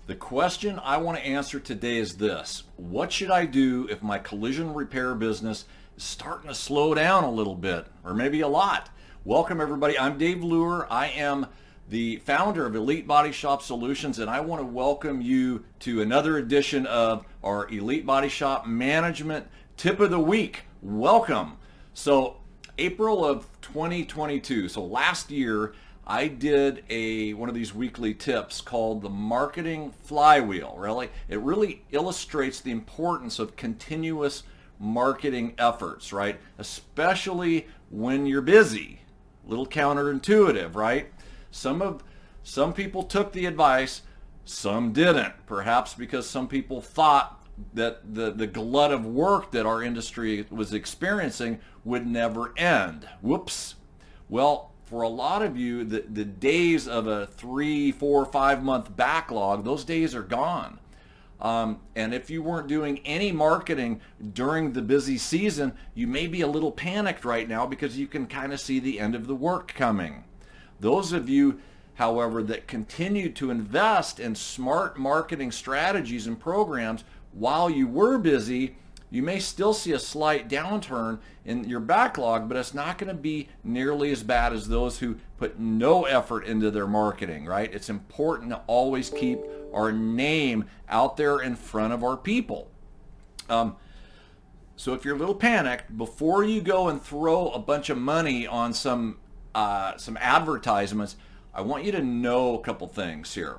The question I want to answer today is this. What should I do if my collision repair business is starting to slow down a little bit, or maybe a lot? Welcome everybody. I'm Dave Luehr. I am the founder of Elite Body Shop Solutions, and I want to welcome you to another edition of our Elite Body Shop Management Tip of the Week. Welcome. So April of 2022, so last year, I did one of these weekly tips called the marketing flywheel. It really illustrates the importance of continuous marketing efforts, right? Especially when you're busy. A little counterintuitive, right? Some people took the advice, some didn't. Perhaps because some people thought that the glut of work that our industry was experiencing would never end. Whoops. Well, for a lot of you, the days of a 3, 4, 5 month backlog, those days are gone. And if you weren't doing any marketing during the busy season, you may be a little panicked right now because you can kind of see the end of the work coming. Those of you, however, that continue to invest in smart marketing strategies and programs while you were busy, you may still see a slight downturn in your backlog, but it's not going to be nearly as bad as those who put no effort into their marketing, right? It's important to always keep our name out there in front of our people. So if you're a little panicked, before you go and throw a bunch of money on some advertisements, I want you to know a couple things here.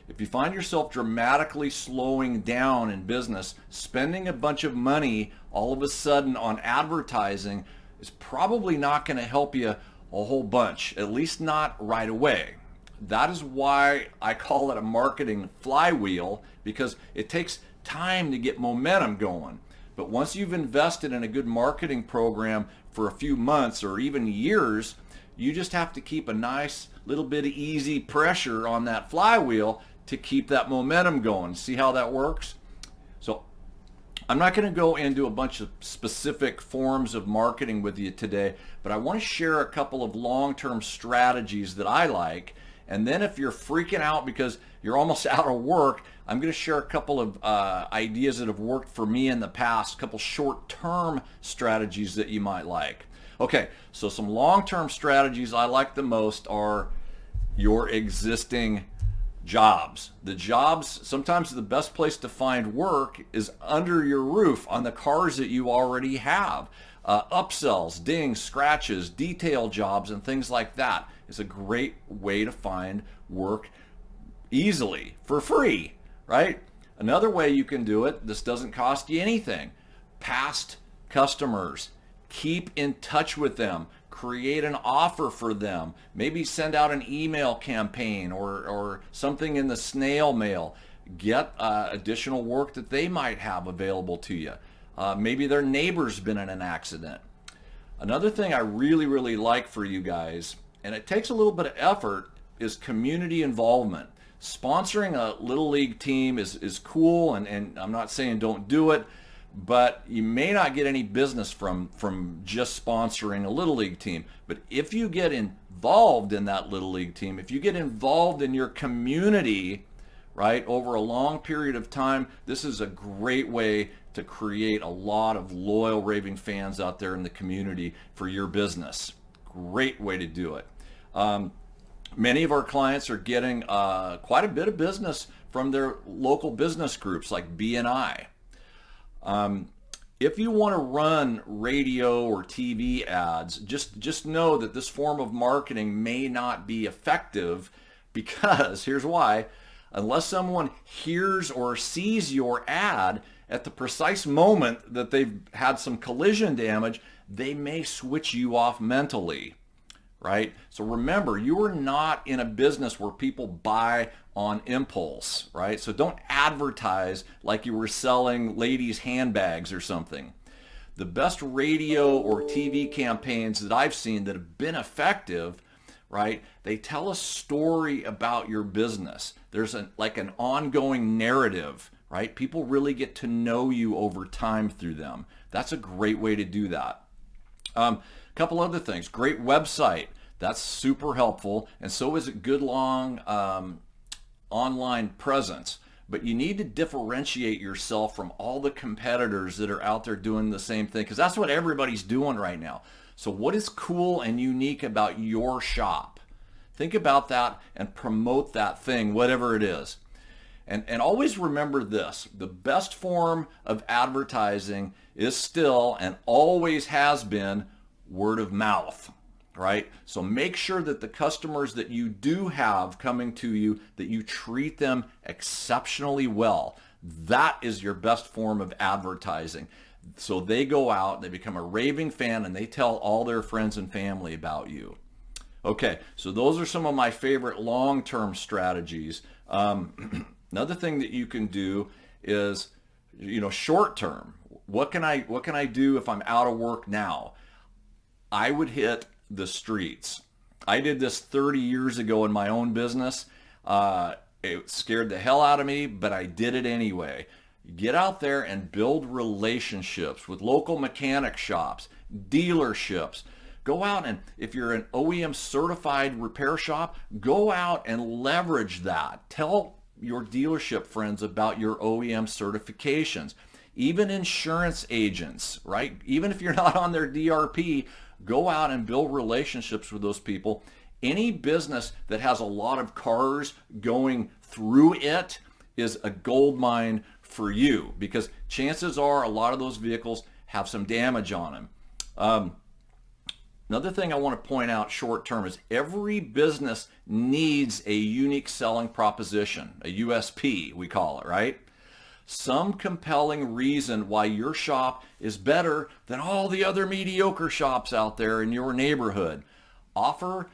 If you find yourself dramatically slowing down in business, spending a bunch of money all of a sudden on advertising is probably not going to help you a whole bunch, at least not right away. That is why I call it a marketing flywheel, because it takes time to get momentum going. But once you've invested in a good marketing program for a few months or even years, you just have to keep a nice little bit of easy pressure on that flywheel to keep that momentum going. See how that works? So I'm not going to go into a bunch of specific forms of marketing with you today, but I want to share a couple of long-term strategies that I like. And then if you're freaking out because you're almost out of work, I'm going to share a couple of ideas that have worked for me in the past, a couple short-term strategies that you might like. Okay, so some long-term strategies I like the most are your existing jobs. The jobs, sometimes the best place to find work is under your roof on the cars that you already have. Upsells, dings, scratches, detail jobs, and things like that is a great way to find work easily for free, right? Another way you can do it, this doesn't cost you anything. Past customers, keep in touch with them. Create an offer for them. Maybe send out an email campaign or something in the snail mail. Get additional work that they might have available to you. Maybe their neighbor's been in an accident. Another thing I really like for you guys, and it takes a little bit of effort, is community involvement. Sponsoring a little league team is cool, and I'm not saying don't do it, but you may not get any business from just sponsoring a little league team. But if you get involved in that little league team, if you get involved in your community, right, over a long period of time, this is a great way to create a lot of loyal raving fans out there in the community for your business. Great way to do it. Many of our clients are getting quite a bit of business from their local business groups like BNI. If you want to run radio or TV ads, just know that this form of marketing may not be effective, because here's why. Unless someone hears or sees your ad at the precise moment that they've had some collision damage, they may switch you off mentally, right? So remember, you are not in a business where people buy on impulse, right? So don't advertise like you were selling ladies' handbags or something. The best radio or TV campaigns that I've seen that have been effective, right? They tell a story about your business. There's like an ongoing narrative, right? People really get to know you over time through them. That's a great way to do that. Couple other things. Great website. That's super helpful. And so is a good long online presence. but you need to differentiate yourself from all the competitors that are out there doing the same thing, because that's what everybody's doing right now. So what is cool and unique about your shop? Think about that and promote that thing, whatever it is. And always remember this, the best form of advertising is still and always has been word of mouth, right? So make sure that the customers that you do have coming to you, that you treat them exceptionally well. That is your best form of advertising. So they go out, they become a raving fan, and they tell all their friends and family about you. Okay, so those are some of my favorite long-term strategies. Another thing that you can do is, short term. What can I do if I'm out of work now? I would hit the streets. I did this 30 years ago in my own business. It scared the hell out of me, but I did it anyway. Get out there and build relationships with local mechanic shops, dealerships. Go out and if you're an OEM certified repair shop, go out and leverage that. Tell your dealership friends about your OEM certifications. Even insurance agents, right? Even if you're not on their DRP, go out and build relationships with those people. Any business that has a lot of cars going through it is a gold mine for you, because chances are a lot of those vehicles have some damage on them. Another thing I want to point out short term is every business needs a unique selling proposition, a USP we call it, right? Some compelling reason why your shop is better than all the other mediocre shops out there in your neighborhood. Offer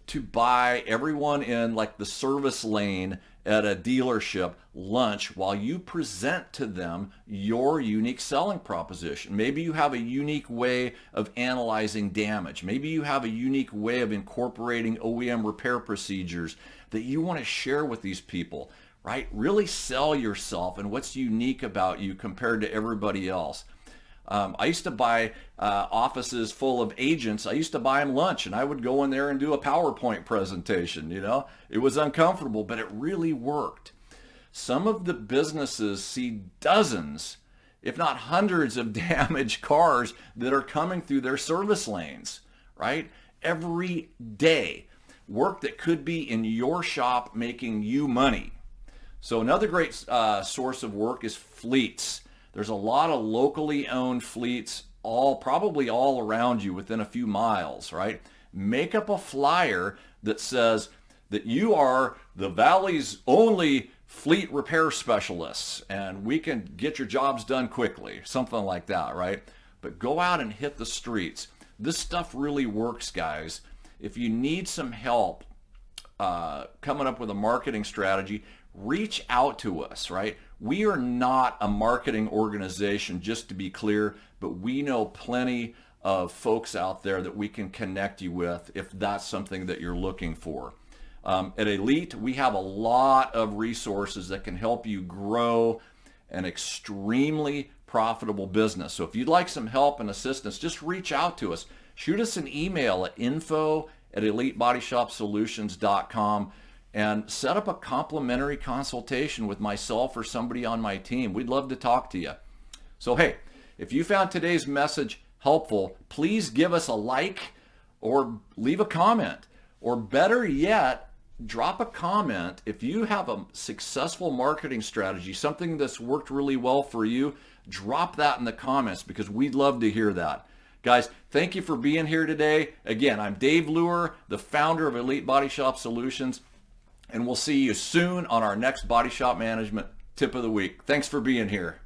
to buy everyone in like the service lane at a dealership lunch while you present to them your unique selling proposition. Maybe you have a unique way of analyzing damage. Maybe you have a unique way of incorporating OEM repair procedures that you want to share with these people, right? Really sell yourself and what's unique about you compared to everybody else. I used to buy offices full of agents. I used to buy them lunch, and I would go in there and do a PowerPoint presentation. It was uncomfortable, but it really worked. Some of the businesses see dozens, if not hundreds, of damaged cars that are coming through their service lanes, right? Every day. Work that could be in your shop making you money. So another great source of work is fleets. There's a lot of locally owned fleets probably all around you within a few miles, right? Make up a flyer that says that you are the Valley's only fleet repair specialists and we can get your jobs done quickly, something like that, right? But go out and hit the streets. This stuff really works, guys. If you need some help coming up with a marketing strategy, reach out to us, right? We are not a marketing organization, just to be clear, but we know plenty of folks out there that we can connect you with if that's something that you're looking for. At Elite, we have a lot of resources that can help you grow an extremely profitable business. So if you'd like some help and assistance, just reach out to us. Shoot us an email at info@elitebodyshopsolutions.com and set up a complimentary consultation with myself or somebody on my team. We'd love to talk to you. So hey, if you found today's message helpful, please give us a like or leave a comment. Or better yet, drop a comment. If you have a successful marketing strategy, something that's worked really well for you, drop that in the comments because we'd love to hear that. Guys, thank you for being here today. Again, I'm Dave Luehr, the founder of Elite Body Shop Solutions. And we'll see you soon on our next Body Shop Management Tip of the Week. Thanks for being here.